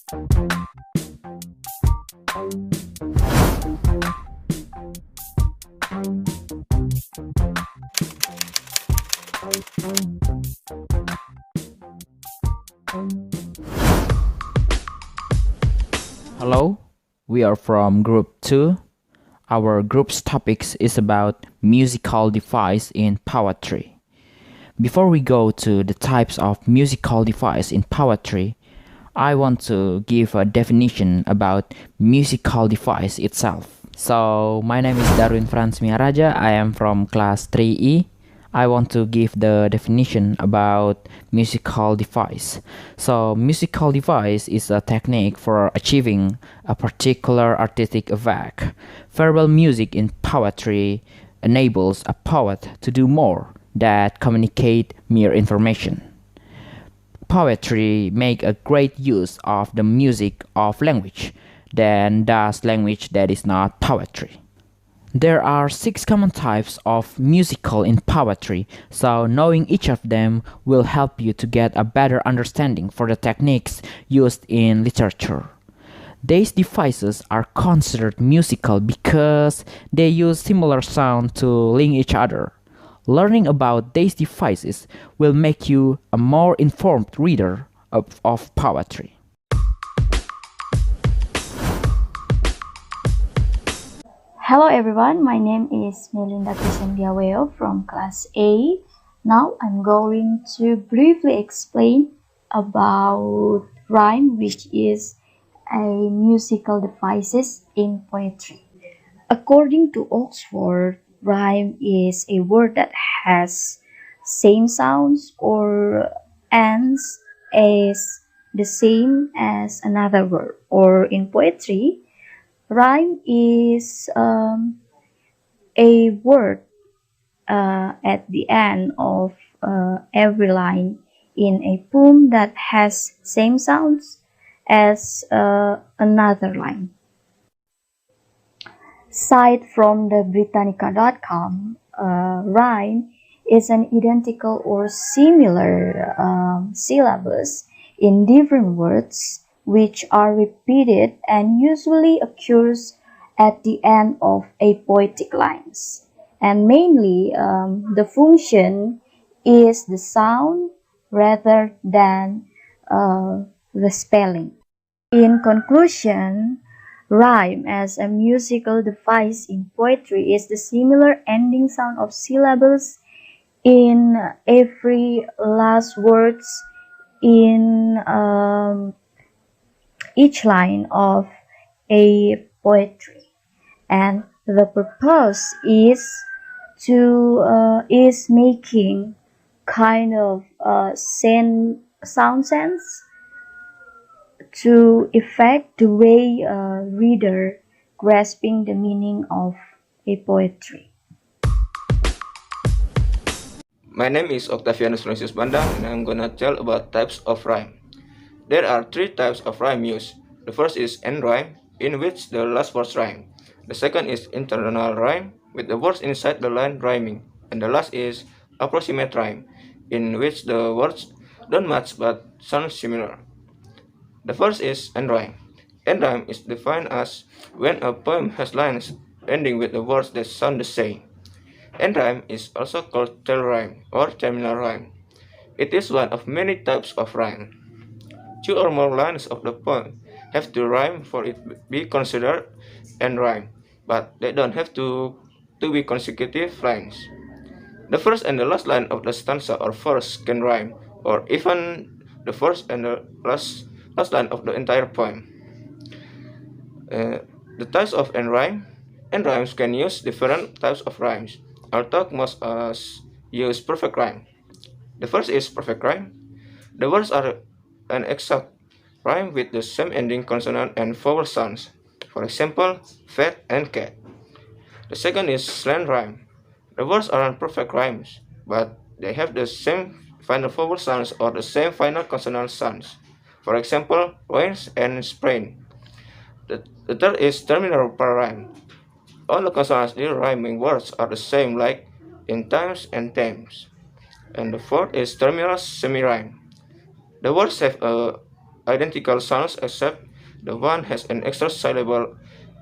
Hello, we are from Group 2. Our group's topics is about musical device in poetry. Before we go to the types of musical device in poetry, I want to give a definition about musical device itself. So, my name is Darwin Franz Miaraja. I am from class 3E. I want to give the definition about musical device. So, musical device is a technique for achieving a particular artistic effect. Verbal music in poetry enables a poet to do more than communicate mere information. Poetry make a great use of the music of language than does language that is not poetry. There are 6 common types of musical in poetry, so knowing each of them will help you to get a better understanding for the techniques used in literature. These devices are considered musical because they use similar sound to link each other. Learning about these devices will make you a more informed reader of poetry. Hello everyone, my name is Melinda Krisendiaweo from class A. Now I'm going to briefly explain about rhyme, which is a musical devices in poetry. According to Oxford, rhyme is a word that has same sounds or ends as the same as another word. Or in poetry, rhyme is a word at the end of every line in a poem that has same sounds as another line. Cite from the Britannica.com, rhyme is an identical or similar syllables in different words which are repeated and usually occurs at the end of a poetic lines. And mainly, the function is the sound rather than the spelling. In conclusion, rhyme as a musical device in poetry is the similar ending sound of syllables in every last words in each line of a poetry, and the purpose is making kind of sound sense to affect the way a reader grasping the meaning of a poetry. My name is Octavianus Francis Bandang, and I'm gonna tell about types of rhyme. There are 3 types of rhyme used. The first is end rhyme, in which the last words rhyme. The second is internal rhyme, with the words inside the line rhyming. And the last is approximate rhyme, in which the words don't match but sound similar. The first is end rhyme. End rhyme is defined as when a poem has lines ending with the words that sound the same. End rhyme is also called tail rhyme or terminal rhyme. It is one of many types of rhyme. 2 or more lines of the poem have to rhyme for it to be considered end rhyme, but they don't have to be consecutive lines. The first and the last line of the stanza or verse can rhyme, or even the first and the last line of the entire poem. The types of end rhyme. End rhymes can use different types of rhymes. I'll talk most as use perfect rhyme. The first is perfect rhyme. The words are an exact rhyme with the same ending consonant and vowel sounds. For example, fat and cat. The second is slant rhyme. The words aren't perfect rhymes, but they have the same final vowel sounds or the same final consonant sounds. For example, rains and sprain. The third is terminal rhyme. All the consonantly rhyming words are the same, like in times and times. And the fourth is terminal semi-rhyme. The words have a identical sounds except the one has an extra syllable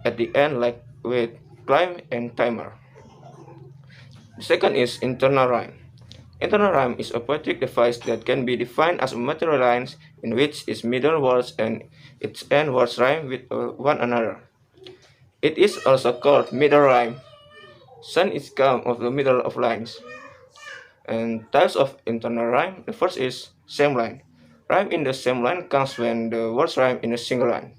at the end like with climb and timer. The second is internal rhyme. Internal rhyme is a poetic device that can be defined as material lines in which its middle words and its end words rhyme with one another. It is also called middle rhyme. Sun is come of the middle of lines. And types of internal rhyme. The first is same line. Rhyme in the same line comes when the words rhyme in a single line.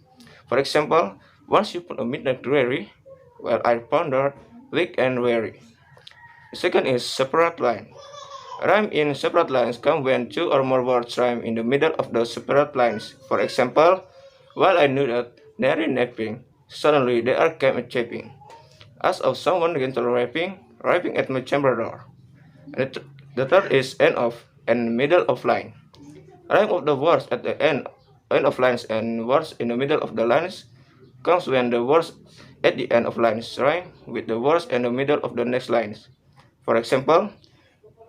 For example, once you put a midnight dreary, while I pondered, weak and weary. The second is separate line. Rhyme in separate lines come when two or more words rhyme in the middle of the separate lines. For example, while I knew that nary napping, suddenly there came a chapping, as of someone gentle rapping at my chamber door. And the third is end of and middle of line. Rhyme of the words at the end of lines and words in the middle of the lines comes when the words at the end of lines rhyme with the words in the middle of the next lines. For example,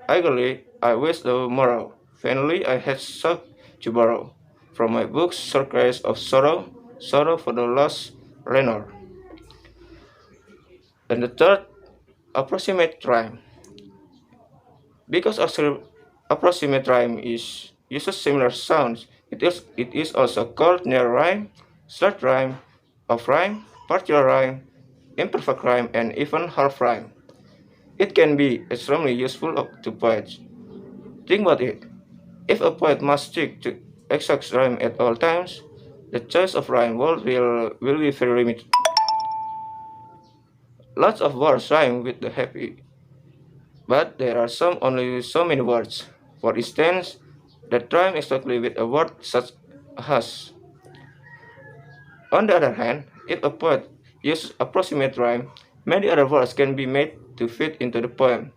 eagerly I wish the morrow. Finally I had sought to borrow from my books surprise of sorrow, sorrow for the lost Renor. And the third, approximate rhyme. Because approximate rhyme uses similar sounds, it is also called near rhyme, short rhyme, off rhyme, partial rhyme, imperfect rhyme, and even half rhyme. It can be extremely useful to poets. Think about it. If a poet must stick to exact rhyme at all times, the choice of rhyme will be very limited. Lots of words rhyme with the happy, but there are only so many words. For instance, that rhyme exactly with a word such as. On the other hand, if a poet uses approximate rhyme, many other words can be made to fit into the poem.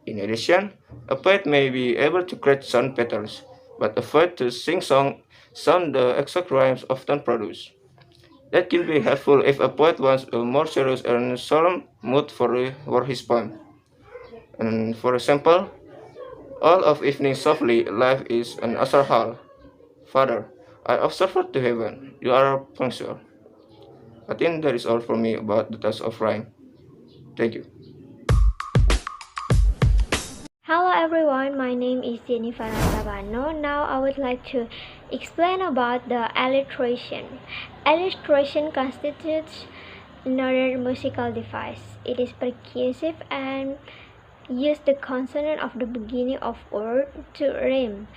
In addition, a poet may be able to create sound patterns, but avoid to sing sound the exact rhymes often produce. That can be helpful if a poet wants a more serious and solemn mood for his poem. And for example, all of evening softly, life is an azar hall. Father, I observe to heaven, you are punctual. I think that is all for me about the task of rhyme. Thank you. Hello everyone, my name is Jennifer Sabano. Now I would like to explain about the alliteration. Alliteration constitutes another musical device. It is percussive and use the consonant of the beginning of word to rhyme.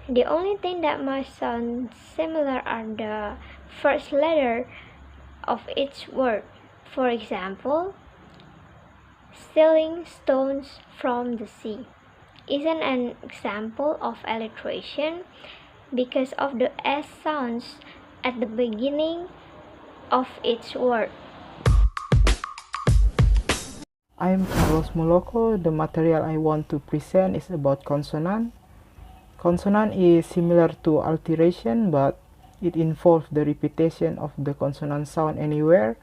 The only thing that must sound similar are the first letter of each word. For example, stealing stones from the sea isn't an example of alliteration because of the S sounds at the beginning of each word. I'm Carlos Moloko. The material I want to present is about consonant. Consonant is similar to alliteration, but it involves the repetition of the consonant sound anywhere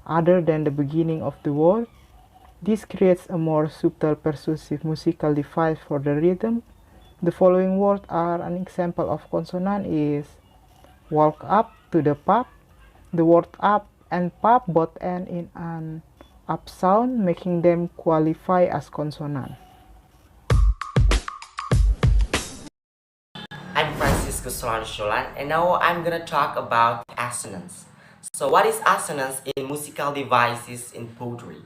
other than the beginning of the word. This creates a more subtle persuasive musical device for the rhythm. The following words are an example of consonant is walk up to the pub. The word up and pub both end in an up sound, making them qualify as consonant. I'm Francisco Solano Sholan, and now I'm gonna talk about assonance. So, what is assonance in musical devices in poetry?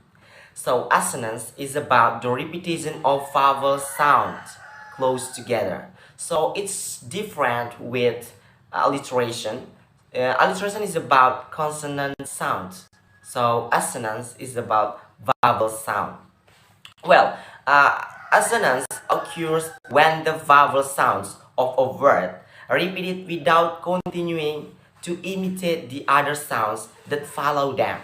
So, assonance is about the repetition of vowel sounds close together. So, it's different with alliteration. Alliteration is about consonant sounds. So, assonance is about vowel sound. Well, assonance occurs when the vowel sounds of a word are repeated without continuing to imitate the other sounds that follow them.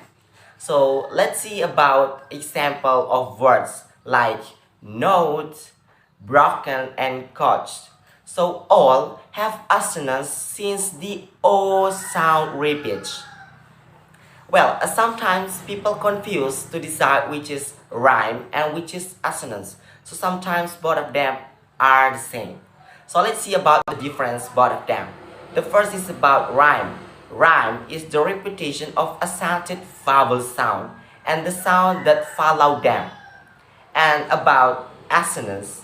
So let's see about example of words like note, broken, and coached. So all have assonance since the O sound repeats. Well, sometimes people confuse to decide which is rhyme and which is assonance. So sometimes both of them are the same. So let's see about the difference both of them. The first is about rhyme. Rhyme is the repetition of accented vowel sound and the sound that follow them. And about assonance,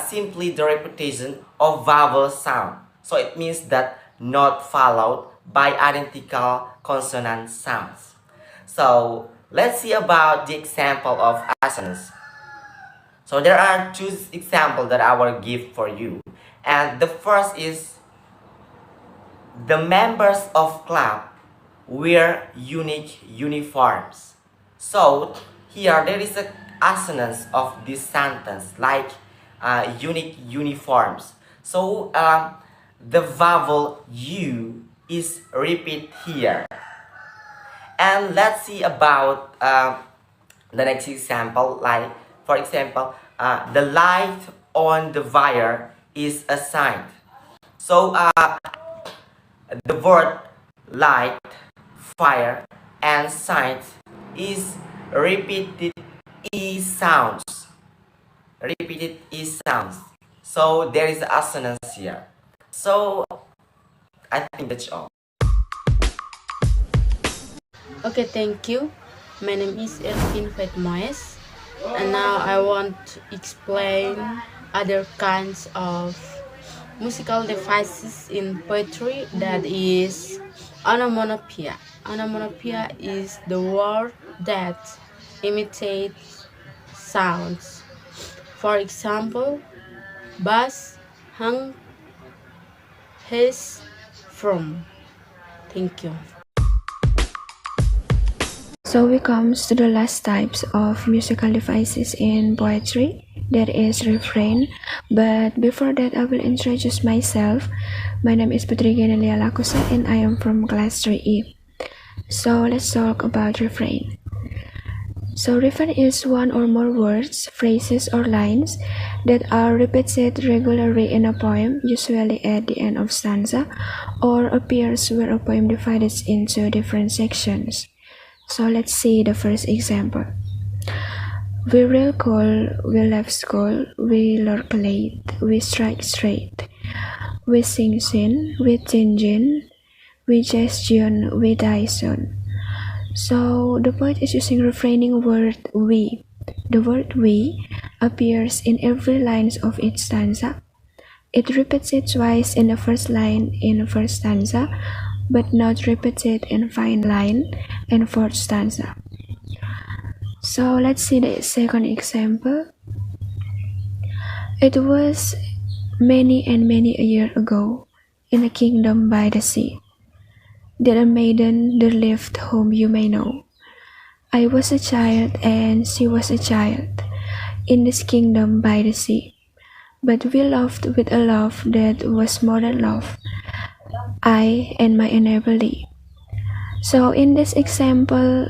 simply the repetition of vowel sound. So it means that not followed by identical consonant sounds. So let's see about the example of assonance. So there are two examples that I will give for you. And the first is the members of club wear unique uniforms. So here there is a assonance of this sentence like unique uniforms. So the vowel U is repeat here. And let's see about the next example. Like for example, the light on the wire is assigned. So the word light, fire, and sight is repeated E sounds. Repeated E sounds. So there is assonance here. So I think that's all. Okay, thank you. My name is Elvin Moes, and now I want to explain other kinds of musical devices in poetry, that is onomatopoeia. Onomatopoeia is the word that imitates sounds. For example, buzz, hung, hiss, from. Thank you. So we comes to the last types of musical devices in poetry, that is refrain. But before that, I will introduce myself. My name is Putri Genelia Lakusa and I am from class 3E. So let's talk about refrain. So refrain is one or more words, phrases or lines that are repeated regularly in a poem, usually at the end of stanza, or appears where a poem divides into different sections. So let's see the first example. We rail coal, we left school, we lurk late, we strike straight. We sing sin, we tinjin, we gestion, we die soon. So the poet is using refraining word we. The word we appears in every line of each stanza. It repeats it twice in the first line in the first stanza, but not repeated in final line and fourth stanza. So let's see the second example. It was many and many a year ago, in a kingdom by the sea, that a maiden there lived whom you may know. I was a child and she was a child, in this kingdom by the sea. But we loved with a love that was more than love, I and my enablee. So in this example,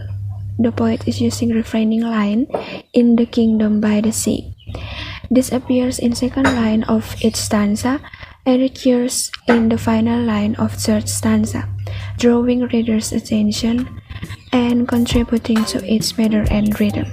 the poet is using refraining line in the kingdom by the sea. This appears in second line of each stanza and recurs in the final line of third stanza, drawing readers' attention and contributing to its meter and rhythm.